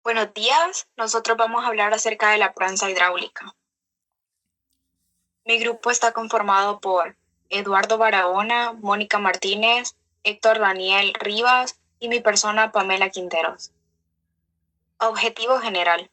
Buenos días, nosotros vamos a hablar acerca de la prensa hidráulica. Mi grupo está conformado por Eduardo Barahona, Mónica Martínez, Héctor Daniel Rivas y mi persona Pamela Quinteros. Objetivo general: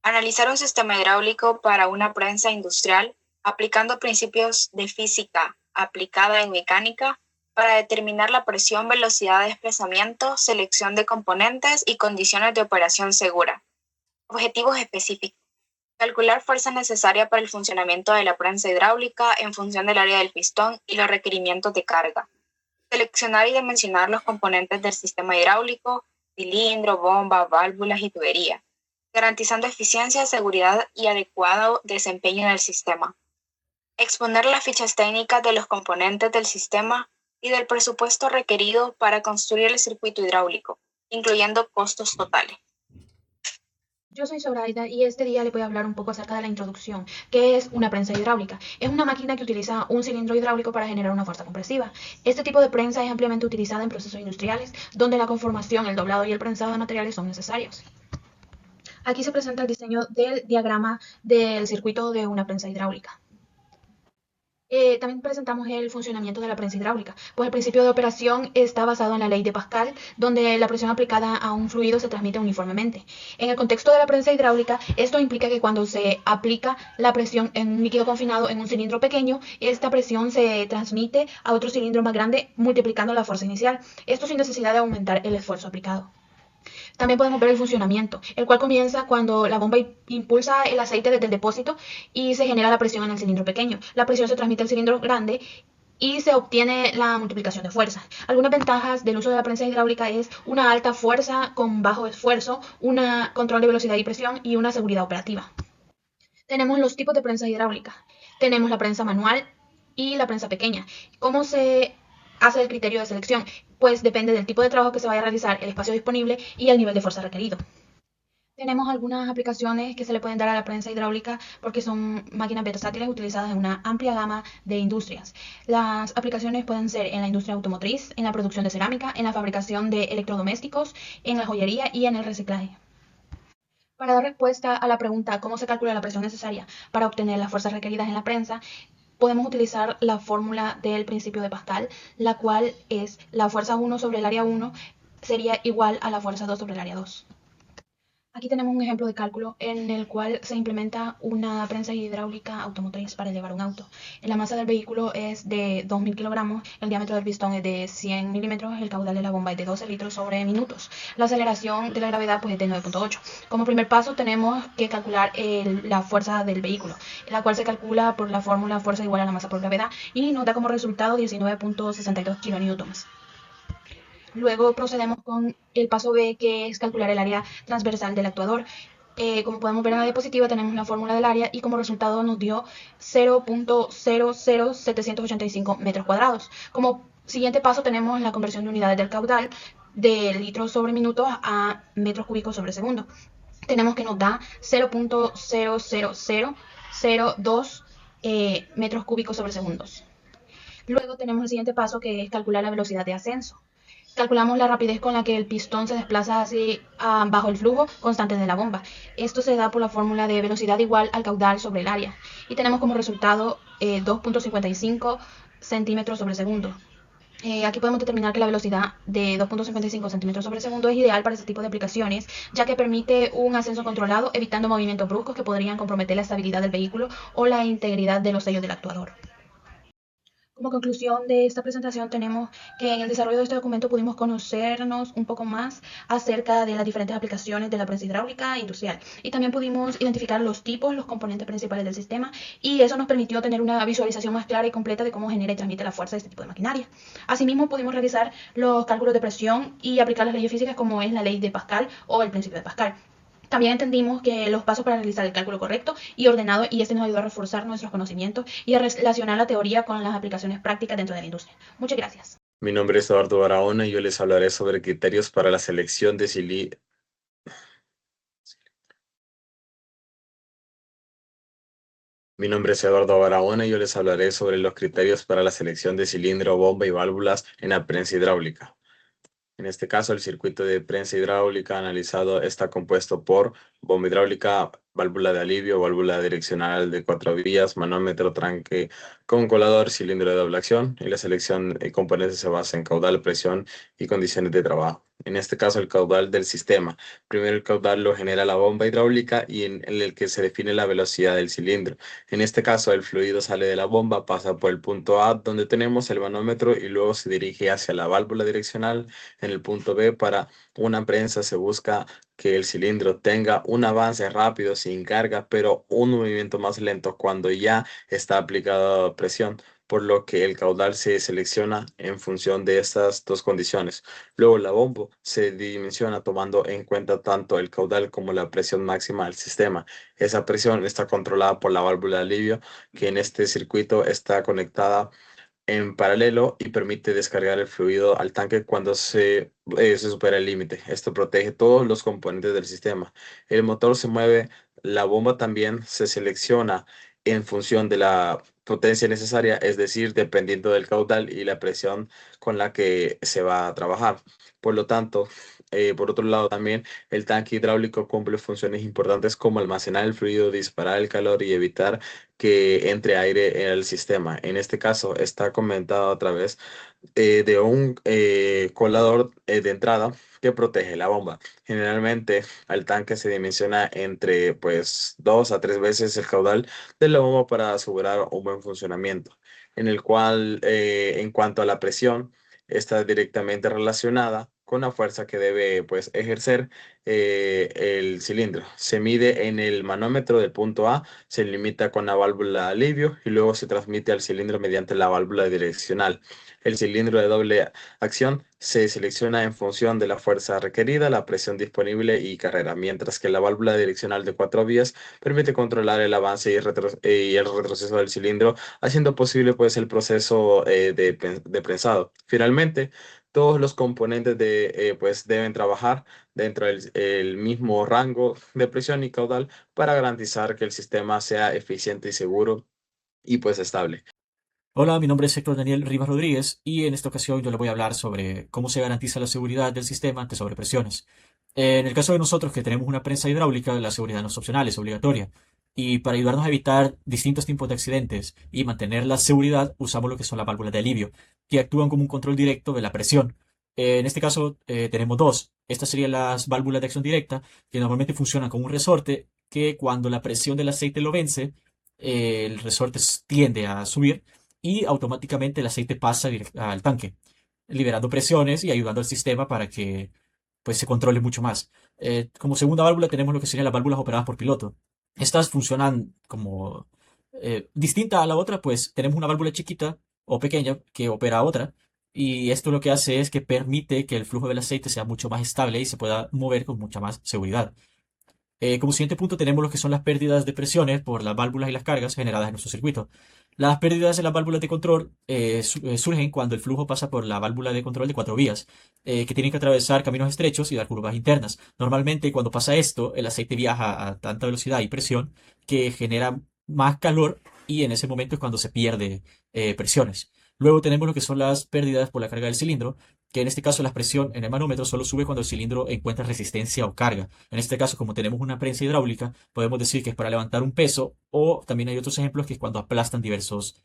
analizar un sistema hidráulico para una prensa industrial aplicando principios de física aplicada en mecánica para determinar la presión, velocidad de desplazamiento, selección de componentes y condiciones de operación segura. Objetivos específicos: calcular fuerza necesaria para el funcionamiento de la prensa hidráulica en función del área del pistón y los requerimientos de carga. Seleccionar y dimensionar los componentes del sistema hidráulico: cilindro, bomba, válvulas y tubería, garantizando eficiencia, seguridad y adecuado desempeño del sistema. Exponer las fichas técnicas de los componentes del sistema y del presupuesto requerido para construir el circuito hidráulico, incluyendo costos totales. Yo soy Zoraida y este día les voy a hablar un poco acerca de la introducción, que es una prensa hidráulica. Es una máquina que utiliza un cilindro hidráulico para generar una fuerza compresiva. Este tipo de prensa es ampliamente utilizada en procesos industriales, donde la conformación, el doblado y el prensado de materiales son necesarios. Aquí se presenta el diseño del diagrama del circuito de una prensa hidráulica. También presentamos el funcionamiento de la prensa hidráulica, pues el principio de operación está basado en la ley de Pascal, donde la presión aplicada a un fluido se transmite uniformemente. En el contexto de la prensa hidráulica, esto implica que cuando se aplica la presión en un líquido confinado en un cilindro pequeño, esta presión se transmite a otro cilindro más grande, multiplicando la fuerza inicial, esto sin necesidad de aumentar el esfuerzo aplicado. También podemos ver el funcionamiento, el cual comienza cuando la bomba impulsa el aceite desde el depósito y se genera la presión en el cilindro pequeño. La presión se transmite al cilindro grande y se obtiene la multiplicación de fuerza. Algunas ventajas del uso de la prensa hidráulica es una alta fuerza con bajo esfuerzo, un control de velocidad y presión y una seguridad operativa. Tenemos los tipos de prensa hidráulica. Tenemos la prensa manual y la prensa pequeña. ¿Cómo se hace el criterio de selección? Pues depende del tipo de trabajo que se vaya a realizar, el espacio disponible y el nivel de fuerza requerido. Tenemos algunas aplicaciones que se le pueden dar a la prensa hidráulica porque son máquinas versátiles utilizadas en una amplia gama de industrias. Las aplicaciones pueden ser en la industria automotriz, en la producción de cerámica, en la fabricación de electrodomésticos, en la joyería y en el reciclaje. Para dar respuesta a la pregunta cómo se calcula la presión necesaria para obtener las fuerzas requeridas en la prensa, podemos utilizar la fórmula del principio de Pascal, la cual es la fuerza 1 sobre el área 1 sería igual a la fuerza 2 sobre el área 2. Aquí tenemos un ejemplo de cálculo en el cual se implementa una prensa hidráulica automotriz para elevar un auto. La masa del vehículo es de 2.000 kilogramos, el diámetro del pistón es de 100 milímetros, el caudal de la bomba es de 12 litros sobre minutos. La aceleración de la gravedad pues, es de 9.8. Como primer paso tenemos que calcular la fuerza del vehículo, la cual se calcula por la fórmula fuerza igual a la masa por gravedad y nos da como resultado 19.62 kilonewtons. Luego procedemos con el paso B, que es calcular el área transversal del actuador. Como podemos ver en la diapositiva, tenemos la fórmula del área y como resultado nos dio 0.00785 metros cuadrados. Como siguiente paso tenemos la conversión de unidades del caudal de litros sobre minutos a metros cúbicos sobre segundo. Tenemos que nos da 0.00002 metros cúbicos sobre segundos. Luego tenemos el siguiente paso, que es calcular la velocidad de ascenso. Calculamos la rapidez con la que el pistón se desplaza así bajo el flujo constante de la bomba. Esto se da por la fórmula de velocidad igual al caudal sobre el área. Y tenemos como resultado 2.55 centímetros sobre segundo. Aquí podemos determinar que la velocidad de 2.55 centímetros sobre segundo es ideal para este tipo de aplicaciones, ya que permite un ascenso controlado, evitando movimientos bruscos que podrían comprometer la estabilidad del vehículo o la integridad de los sellos del actuador. Como conclusión de esta presentación tenemos que en el desarrollo de este documento pudimos conocernos un poco más acerca de las diferentes aplicaciones de la prensa hidráulica industrial y también pudimos identificar los tipos, los componentes principales del sistema y eso nos permitió tener una visualización más clara y completa de cómo genera y transmite la fuerza de este tipo de maquinaria. Asimismo pudimos realizar los cálculos de presión y aplicar las leyes físicas como es la ley de Pascal o el principio de Pascal. También entendimos que los pasos para realizar el cálculo correcto y ordenado y este nos ayudó a reforzar nuestros conocimientos y a relacionar la teoría con las aplicaciones prácticas dentro de la industria. Muchas gracias. Mi nombre es Eduardo Barahona y yo les hablaré sobre criterios para la selección de cilindros. Mi nombre es Eduardo Barahona y yo les hablaré sobre los criterios para la selección de cilindro, bomba y válvulas en la prensa hidráulica. En este caso, el circuito de prensa hidráulica analizado está compuesto por bomba hidráulica, válvula de alivio, válvula direccional de 4 vías, manómetro, tranque con colador, cilindro de doble acción, y la selección de componentes se basa en caudal, presión y condiciones de trabajo. En este caso, el caudal del sistema. Primero, el caudal lo genera la bomba hidráulica y en el que se define la velocidad del cilindro. En este caso, el fluido sale de la bomba, pasa por el punto A, donde tenemos el manómetro, y luego se dirige hacia la válvula direccional en el punto B. Para una prensa se busca que el cilindro tenga un avance rápido sin carga, pero un movimiento más lento cuando ya está aplicada presión, por lo que el caudal se selecciona en función de estas dos condiciones. Luego la bomba se dimensiona tomando en cuenta tanto el caudal como la presión máxima del sistema. Esa presión está controlada por la válvula de alivio, que en este circuito está conectada en paralelo y permite descargar el fluido al tanque cuando se supera el límite. Esto protege todos los componentes del sistema. El motor se mueve, la bomba también se selecciona en función de la potencia necesaria, es decir, dependiendo del caudal y la presión con la que se va a trabajar. Por lo tanto, por otro lado, también el tanque hidráulico cumple funciones importantes como almacenar el fluido, disparar el calor y evitar que entre aire en el sistema. En este caso está comentado a través de un colador de entrada que protege la bomba. Generalmente al tanque se dimensiona entre 2 a 3 veces el caudal de la bomba para asegurar un buen funcionamiento, en el cual en cuanto a la presión está directamente relacionada con la fuerza que debe ejercer el cilindro. Se mide en el manómetro del punto A, se limita con la válvula de alivio y luego se transmite al cilindro mediante la válvula direccional. El cilindro de doble acción se selecciona en función de la fuerza requerida, la presión disponible y carrera, mientras que la válvula direccional de 4 vías permite controlar el avance y el retroceso del cilindro, haciendo posible el proceso de prensado. Finalmente, todos los componentes deben trabajar dentro del el mismo rango de presión y caudal para garantizar que el sistema sea eficiente y seguro y estable. Hola, mi nombre es Héctor Daniel Rivas Rodríguez y en esta ocasión yo le voy a hablar sobre cómo se garantiza la seguridad del sistema ante sobrepresiones. En el caso de nosotros que tenemos una prensa hidráulica, la seguridad no es opcional, es obligatoria. Y para ayudarnos a evitar distintos tipos de accidentes y mantener la seguridad, usamos lo que son las válvulas de alivio, que actúan como un control directo de la presión. En este caso tenemos dos. Estas serían las válvulas de acción directa, que normalmente funcionan con un resorte que cuando la presión del aceite lo vence, el resorte tiende a subir y automáticamente el aceite pasa al tanque, liberando presiones y ayudando al sistema para que se controle mucho más. Como segunda válvula tenemos lo que serían las válvulas operadas por piloto. Estas funcionan como distinta a la otra, pues tenemos una válvula chiquita o pequeña que opera a otra. Y esto lo que hace es que permite que el flujo del aceite sea mucho más estable y se pueda mover con mucha más seguridad. Como siguiente punto tenemos lo que son las pérdidas de presiones por las válvulas y las cargas generadas en nuestro circuito. Las pérdidas en las válvulas de control surgen cuando el flujo pasa por la válvula de control de 4 vías, que tienen que atravesar caminos estrechos y dar curvas internas. Normalmente cuando pasa esto, el aceite viaja a tanta velocidad y presión que genera más calor y en ese momento es cuando se pierde presiones. Luego tenemos lo que son las pérdidas por la carga del cilindro, que en este caso la presión en el manómetro solo sube cuando el cilindro encuentra resistencia o carga. En este caso, como tenemos una prensa hidráulica, podemos decir que es para levantar un peso, o también hay otros ejemplos que es cuando aplastan diversos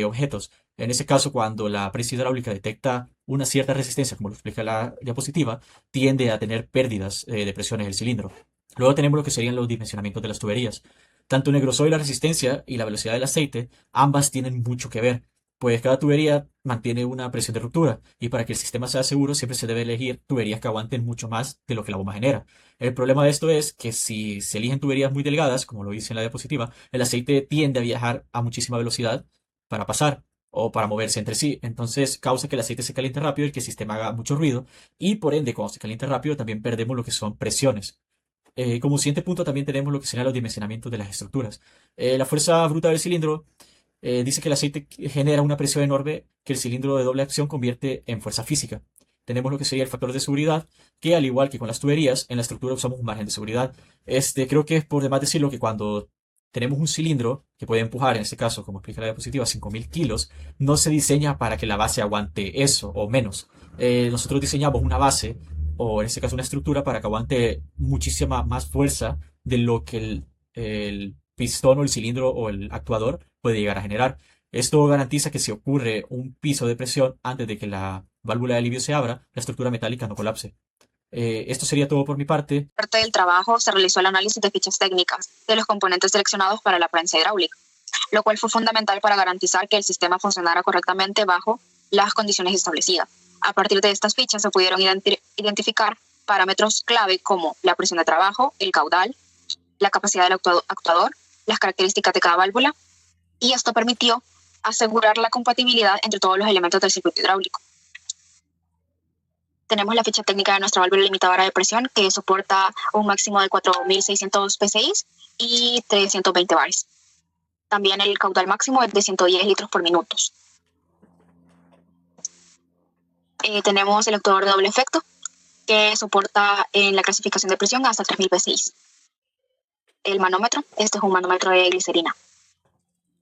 objetos. En ese caso, cuando la prensa hidráulica detecta una cierta resistencia, como lo explica la diapositiva, tiende a tener pérdidas de presión en el cilindro. Luego tenemos lo que serían los dimensionamientos de las tuberías. Tanto en el grosor y la resistencia y la velocidad del aceite, ambas tienen mucho que ver, pues cada tubería mantiene una presión de ruptura y para que el sistema sea seguro siempre se debe elegir tuberías que aguanten mucho más de lo que la bomba genera. El problema de esto es que si se eligen tuberías muy delgadas, como lo dice en la diapositiva, el aceite tiende a viajar a muchísima velocidad para pasar o para moverse entre sí. Entonces causa que el aceite se caliente rápido y que el sistema haga mucho ruido y por ende cuando se caliente rápido también perdemos lo que son presiones. Como siguiente punto también tenemos lo que serían los dimensionamientos de las estructuras. La fuerza bruta del cilindro dice que el aceite genera una presión enorme que el cilindro de doble acción convierte en fuerza física. Tenemos lo que sería el factor de seguridad, que al igual que con las tuberías, en la estructura usamos un margen de seguridad. Creo que es por demás decirlo que cuando tenemos un cilindro que puede empujar, en este caso, como explica la diapositiva, 5.000 kilos, no se diseña para que la base aguante eso o menos. nosotros diseñamos una base, o en este caso una estructura, para que aguante muchísima más fuerza de lo que el pistón o el cilindro o el actuador puede llegar a generar. Esto garantiza que si ocurre un piso de presión antes de que la válvula de alivio se abra, la estructura metálica no colapse. Esto sería todo por mi parte. Parte del trabajo se realizó el análisis de fichas técnicas de los componentes seleccionados para la prensa hidráulica, lo cual fue fundamental para garantizar que el sistema funcionara correctamente bajo las condiciones establecidas. A partir de estas fichas se pudieron identificar parámetros clave como la presión de trabajo, el caudal, la capacidad del actuador, las características de cada válvula, y esto permitió asegurar la compatibilidad entre todos los elementos del circuito hidráulico. Tenemos la ficha técnica de nuestra válvula limitadora de presión, que soporta un máximo de 4.600 psi y 320 bars. También el caudal máximo es de 110 litros por minuto. Tenemos el actuador de doble efecto, que soporta en la clasificación de presión hasta 3.000 psi. El manómetro, este es un manómetro de glicerina.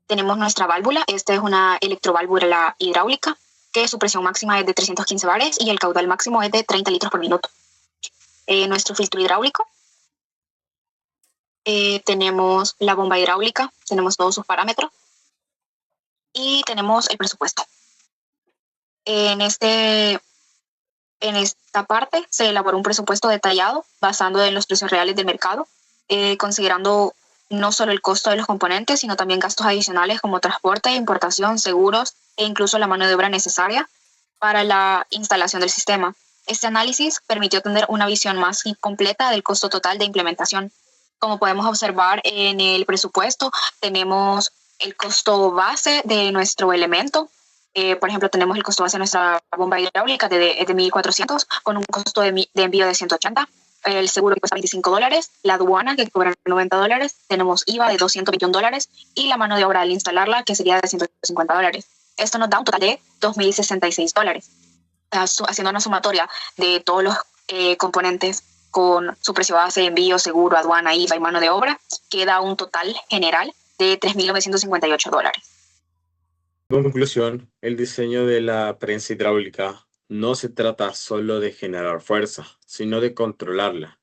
Tenemos nuestra válvula, esta es una electroválvula hidráulica, que su presión máxima es de 315 bares y el caudal máximo es de 30 litros por minuto. Nuestro filtro hidráulico. Tenemos la bomba hidráulica, tenemos todos sus parámetros. Y tenemos el presupuesto. En esta parte se elaboró un presupuesto detallado basado en los precios reales del mercado, considerando no solo el costo de los componentes, sino también gastos adicionales como transporte, importación, seguros e incluso la mano de obra necesaria para la instalación del sistema. Este análisis permitió tener una visión más completa del costo total de implementación. Como podemos observar en el presupuesto, tenemos el costo base de nuestro elemento. Por ejemplo, tenemos el costo base de nuestra bomba hidráulica de 1.400 con un costo de envío de 180. El seguro que cuesta $25, la aduana que cobra $90, tenemos IVA de $221 y la mano de obra al instalarla que sería de $150. Esto nos da un total de $2.066. Haciendo una sumatoria de todos los componentes con su precio base, envío, seguro, aduana, IVA y mano de obra, queda un total general de $3.958. En conclusión, el diseño de la prensa hidráulica no se trata solo de generar fuerza, sino de controlarla.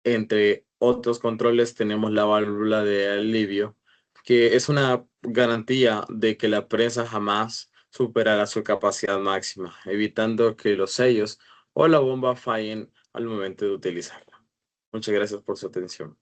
Entre otros controles tenemos la válvula de alivio, que es una garantía de que la prensa jamás superará su capacidad máxima, evitando que los sellos o la bomba fallen al momento de utilizarla. Muchas gracias por su atención.